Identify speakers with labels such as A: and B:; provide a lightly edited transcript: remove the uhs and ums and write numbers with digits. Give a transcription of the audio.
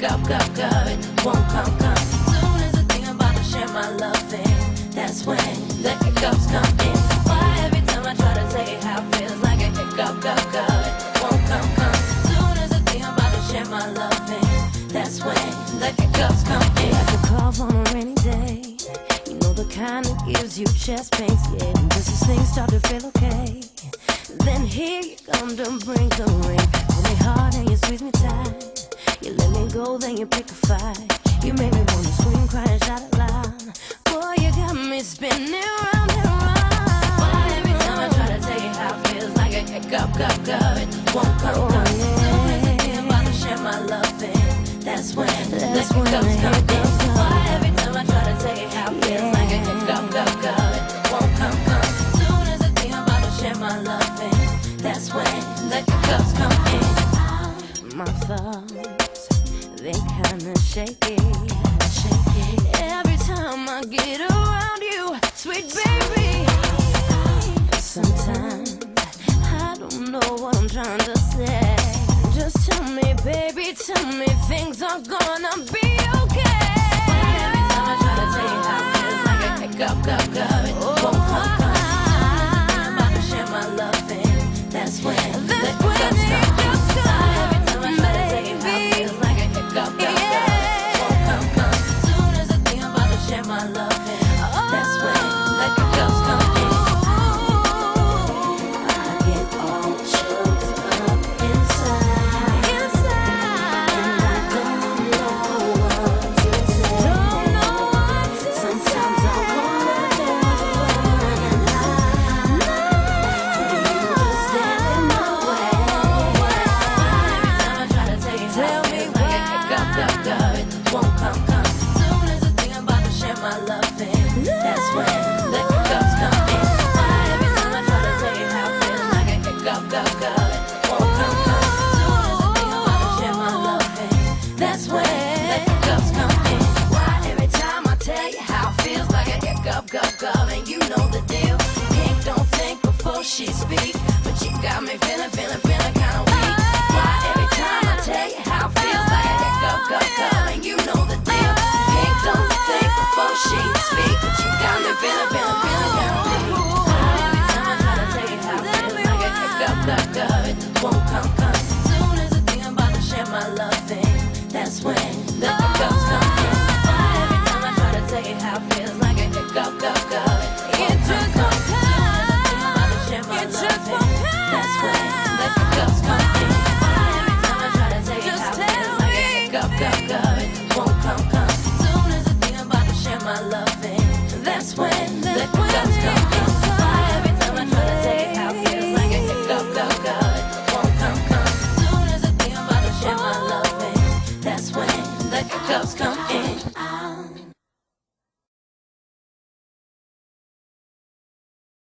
A: go, it won't come. Soon as I think I'm about to share my loving, that's when the hiccups come in. Why every time I try to say how it feels like a hiccup, go, it won't come. Soon as I think I'm about to share my loving, that's when the hiccups come in. Like a cough on a rainy day, you know the kind that gives you chest pains, yeah. Just as things start to feel okay, then here you come to bring the rain. Pull me hard and you squeeze me tight. You let me go, then you pick a fight. You make me wanna scream, cry, and shout it loud. Boy, you got me spinning round and round. Why every time I try to tell you how it feels like a hiccup, go, it won't come. Soon as I think I'm about to share my loving, that's when the hiccups come in. Why every time I try to tell you how it feels like a hiccup, go, it won't come. Soon as I think I'm about to share my loving, that's when the hiccups come in. My thoughts, they kinda shaky. Every time I get around you, sweet baby. Sometimes I don't know what I'm trying to say. Just tell me, baby, tell me things are gonna be okay. Every time I try to tell you how it feels like a hiccup, go.